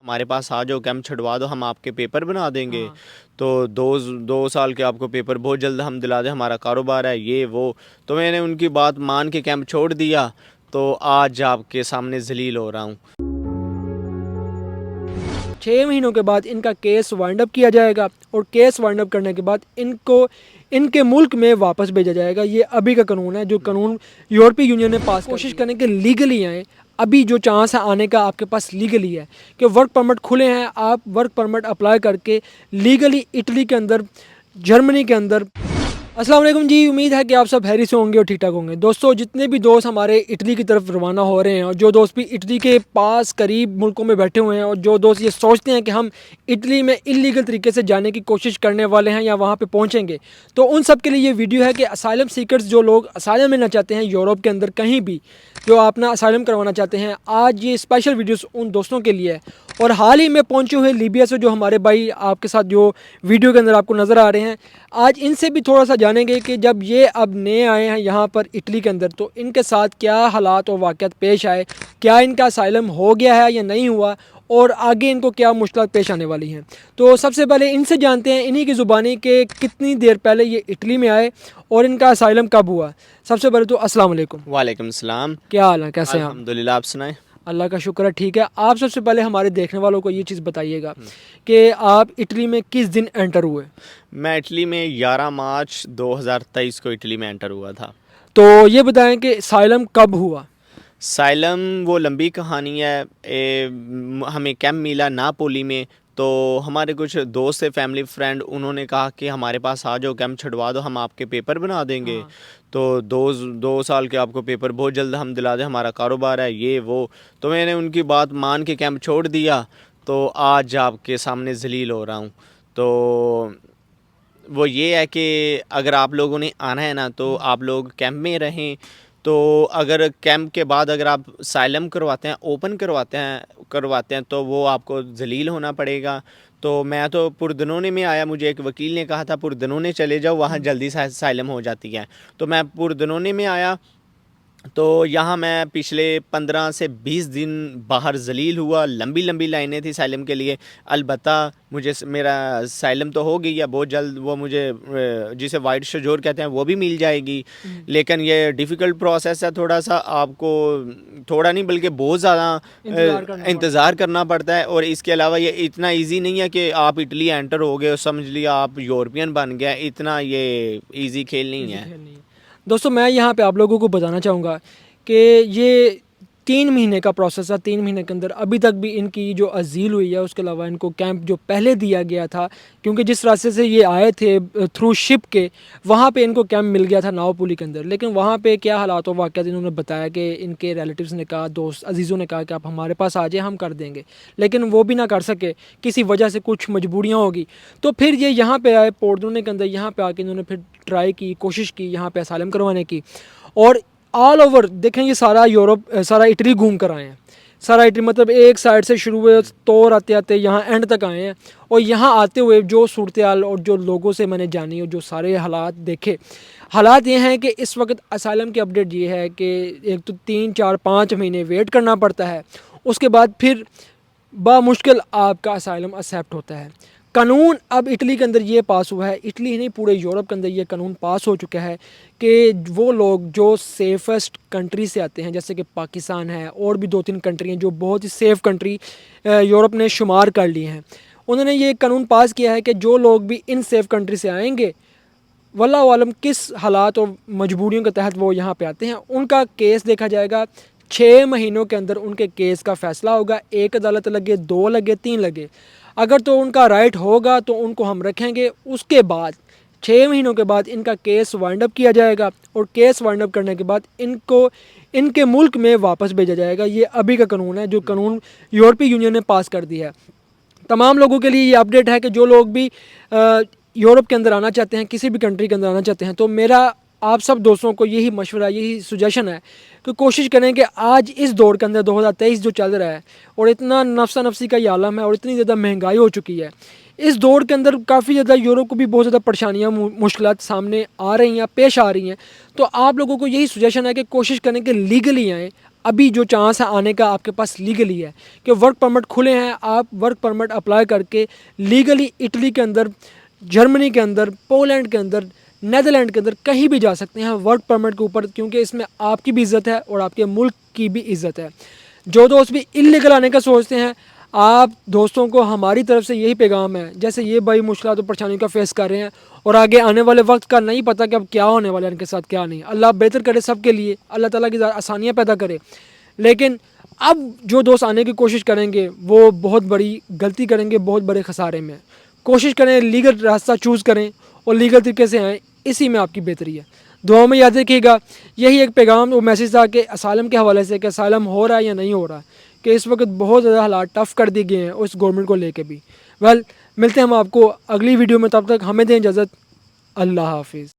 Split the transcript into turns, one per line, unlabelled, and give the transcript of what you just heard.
ہمارے پاس آ جاؤ، کیمپ چھڑوا دو، ہم آپ کے پیپر بنا دیں گے۔
ہاں
تو دو سال کے آپ کو پیپر بہت جلد ہم دلا دیں، ہمارا کاروبار ہے یہ وہ۔ تو میں نے ان کی بات مان کے کیمپ چھوڑ دیا، تو آج آپ کے سامنے ذلیل ہو رہا ہوں۔
6 مہینوں کے بعد ان کا کیس وائنڈ اپ کیا جائے گا، اور کیس وائنڈ اپ کرنے کے بعد ان کے ملک میں واپس بھیجا جائے گا۔ یہ ابھی کا قانون ہے، جو قانون یورپی یونین نے پاس کوشش کریں کہ لیگلی آئیں۔ ابھی جو چانس ہے آنے کا آپ کے پاس لیگلی ہے کہ ورک پرمٹ کھلے ہیں، آپ ورک پرمٹ اپلائی کر کے لیگلی اٹلی کے اندر، جرمنی کے اندر۔ السلام علیکم جی، امید ہے کہ آپ سب خیریت سے ہوں گے اور ٹھیک ٹھاک ہوں گے۔ دوستوں، جتنے بھی دوست ہمارے اٹلی کی طرف روانہ ہو رہے ہیں، اور جو دوست بھی اٹلی کے پاس قریب ملکوں میں بیٹھے ہوئے ہیں، اور جو دوست یہ سوچتے ہیں کہ ہم اٹلی میں انلیگل طریقے سے جانے کی کوشش کرنے والے ہیں یا وہاں پہ پہنچیں گے، تو ان سب کے لیے یہ ویڈیو ہے کہ اسائلم سیکرز، جو لوگ اسائلم لینا چاہتے ہیں یورپ کے اندر کہیں بھی، جو اپنا اسائلم کروانا چاہتے ہیں، آج یہ اسپیشل ویڈیوز ان دوستوں کے لیے ہے۔ اور حال ہی میں پہنچے ہوئے لیبیا سے جو ہمارے بھائی آپ کے ساتھ جو ویڈیو کے اندر آپ کو نظر آ رہے ہیں، آج ان سے بھی تھوڑا سا جانیں گے کہ جب یہ اب نئے آئے ہیں یہاں پر اٹلی کے اندر، تو ان کے ساتھ کیا حالات اور واقعات پیش آئے، کیا ان کا اسائلم ہو گیا ہے یا نہیں ہوا، اور آگے ان کو کیا مشکلات پیش آنے والی ہیں۔ تو سب سے پہلے ان سے جانتے ہیں انہی کی زبانی کہ کتنی دیر پہلے یہ اٹلی میں آئے اور ان کا اسائلم کب ہوا۔ سب سے پہلے تو السلام علیکم۔
وعلیکم السلام۔
کیا حال ہے، کیسے ہیں آپ؟
الحمدللہ، آپ سنائیں۔
اللہ کا شکر ہے، ٹھیک ہے۔ آپ سب سے پہلے ہمارے دیکھنے والوں کو یہ چیز بتائیے گا کہ آپ اٹلی میں کس دن انٹر ہوئے؟
میں اٹلی میں 11 مارچ 2023 کو اٹلی میں انٹر ہوا تھا۔
تو یہ بتائیں کہ اسائلم کب ہوا؟
سائلم وہ لمبی کہانی ہے۔ ہمیں کیمپ ملا ناپولی میں، تو ہمارے کچھ دوست تھے، فیملی فرینڈ، انہوں نے کہا کہ ہمارے پاس آ جاؤ، کیمپ چھڑوا دو، ہم آپ کے پیپر بنا دیں گے۔ تو دو سال کے آپ کو پیپر بہت جلد ہم دلا دیں، ہمارا کاروبار ہے یہ وہ۔ تو میں نے ان کی بات مان کے کیمپ چھوڑ دیا، تو آج آپ کے سامنے ذلیل ہو رہا ہوں۔ تو وہ یہ ہے کہ اگر آپ لوگوں نے آنا ہے نا، تو آپ لوگ کیمپ میں رہیں۔ تو اگر کیمپ کے بعد اگر آپ سائلم کرواتے ہیں، اوپن کرواتے ہیں تو وہ آپ کو ذلیل ہونا پڑے گا۔ تو میں تو پردنونے میں آیا، مجھے ایک وکیل نے کہا تھا پردنونے چلے جاؤ، وہاں جلدی سائلم ہو جاتی ہے۔ تو میں پردنونے میں آیا، تو یہاں میں پچھلے 15 سے 20 دن باہر ذلیل ہوا۔ لمبی لمبی لائنیں تھیں سائلم کے لیے۔ البتہ میرا سائلم تو ہو گئی ہے بہت جلد، وہ مجھے جسے وائٹ شجور کہتے ہیں وہ بھی مل جائے گی، لیکن یہ ڈیفیکلٹ پروسیس ہے تھوڑا سا، آپ کو تھوڑا نہیں بلکہ بہت زیادہ انتظار کرنا پڑتا ہے۔ اور اس کے علاوہ یہ اتنا ایزی نہیں ہے کہ آپ اٹلی انٹر ہو گئے اور سمجھ لیا آپ یورپین بن گئے، اتنا یہ ایزی کھیل نہیں ہے۔
دوستوں، میں یہاں پہ آپ لوگوں کو بتانا چاہوں گا کہ یہ 3 مہینے کا پروسیس ہے۔ 3 مہینے کے اندر ابھی تک بھی ان کی جو ازیل ہوئی ہے، اس کے علاوہ ان کو کیمپ جو پہلے دیا گیا تھا، کیونکہ جس راستے سے یہ آئے تھے تھرو شپ کے، وہاں پہ ان کو کیمپ مل گیا تھا ناؤپولی کے اندر، لیکن وہاں پہ کیا حالات و واقعات انہوں نے بتایا کہ ان کے ریلیٹیوز نے کہا، دوست عزیزوں نے کہا کہ آپ ہمارے پاس آ جائیں، ہم کر دیں گے، لیکن وہ بھی نہ کر سکے، کسی وجہ سے کچھ مجبوریاں ہوگی۔ تو پھر یہ یہاں پہ آئے پورڈونے کے اندر، یہاں پہ آ کے انہوں نے پھر ٹرائی کی، کوشش کی یہاں پہ اسائلم کروانے کی، اور آل اوور دیکھیں یہ سارا یورپ، سارا اٹلی گھوم کر آئے ہیں۔ سارا اٹلی مطلب ایک سائڈ سے شروع ہوئے تو آتے آتے یہاں اینڈ تک آئے ہیں، اور یہاں آتے ہوئے جو صورتحال اور جو لوگوں سے میں نے جانی اور جو سارے حالات دیکھے، حالات یہ ہیں کہ اس وقت اسائلم کی اپڈیٹ یہ ہے کہ ایک تو 3 4 5 مہینے ویٹ کرنا پڑتا ہے، اس کے بعد پھر بامشکل آپ کا اسائلم ایکسیپٹ ہوتا ہے۔ قانون اب اٹلی کے اندر یہ پاس ہوا ہے، اٹلی ہی نہیں پورے یورپ کے اندر یہ قانون پاس ہو چکا ہے کہ وہ لوگ جو سیفسٹ کنٹری سے آتے ہیں، جیسے کہ پاکستان ہے اور بھی 2-3 کنٹری ہیں جو بہت ہی سیف کنٹری یورپ نے شمار کر لی ہیں، انہوں نے یہ قانون پاس کیا ہے کہ جو لوگ بھی ان سیف کنٹری سے آئیں گے، واللہ عالم کس حالات اور مجبوریوں کے تحت وہ یہاں پہ آتے ہیں، ان کا کیس دیکھا جائے گا۔ 6 مہینوں کے اندر ان کے کیس کا فیصلہ ہوگا، 1 عدالت لگے، 2 لگے، 3 لگے، اگر تو ان کا رائٹ ہوگا تو ان کو ہم رکھیں گے۔ اس کے بعد 6 مہینوں کے بعد ان کا کیس وائنڈ اپ کیا جائے گا، اور کیس وائنڈ اپ کرنے کے بعد ان کے ملک میں واپس بھیجا جائے گا۔ یہ ابھی کا قانون ہے، جو قانون یورپی یونین نے پاس کر دیا ہے۔ تمام لوگوں کے لیے یہ اپڈیٹ ہے کہ جو لوگ بھی یورپ کے اندر آنا چاہتے ہیں، کسی بھی کنٹری کے اندر آنا چاہتے ہیں، تو میرا آپ سب دوستوں کو یہی مشورہ، یہی سجیشن ہے کہ کوشش کریں کہ آج اس دور کے اندر 2023 جو چل رہا ہے، اور اتنا نفسا نفسی کا یہ عالم ہے اور اتنی زیادہ مہنگائی ہو چکی ہے، اس دور کے اندر کافی زیادہ یورپ کو بھی بہت زیادہ پریشانیاں، مشکلات سامنے آ رہی ہیں، پیش آ رہی ہیں۔ تو آپ لوگوں کو یہی سجیشن ہے کہ کوشش کریں کہ لیگلی آئیں، ابھی جو چانس ہے آنے کا آپ کے پاس لیگلی ہے کہ ورک پرمٹ کھلے ہیں, آپ ورک پرمٹ اپلائی کر کے لیگلی اٹلی کے اندر, جرمنی کے اندر, پولینڈ کے اندر, نیدرلینڈ کے اندر کہیں بھی جا سکتے ہیں ورک پرمٹ کے اوپر, کیونکہ اس میں آپ کی بھی عزت ہے اور آپ کے ملک کی بھی عزت ہے. جو دوست بھی انلیگل آنے کا سوچتے ہیں, آپ دوستوں کو ہماری طرف سے یہی پیغام ہے, جیسے یہ بھائی مشکلات و پریشانیوں کا فیس کر رہے ہیں اور آگے آنے والے وقت کا نہیں پتہ کہ اب کیا ہونے والا ہے ان کے ساتھ کیا نہیں, اللہ بہتر کرے سب کے لیے, اللہ تعالیٰ کی آسانیاں پیدا کرے. لیکن اب جو دوست آنے کی کوشش کریں گے وہ بہت بڑی غلطی کریں گے, بہت بڑے خسارے میں. کوشش کریں لیگل راستہ چوز کریں اور لیگل طریقے سے آئیں, اسی میں آپ کی بہتری ہے. دعاؤں میں یاد رکھیے گا. یہی ایک پیغام اور میسیج تھا کہ اسائلم کے حوالے سے, کہ اسائلم ہو رہا ہے یا نہیں ہو رہا, کہ اس وقت بہت زیادہ حالات ٹف کر دی گئے ہیں اس گورنمنٹ کو لے کے بھی. ملتے ہیں ہم آپ کو اگلی ویڈیو میں, تب تک ہمیں دیں اجازت. اللہ حافظ.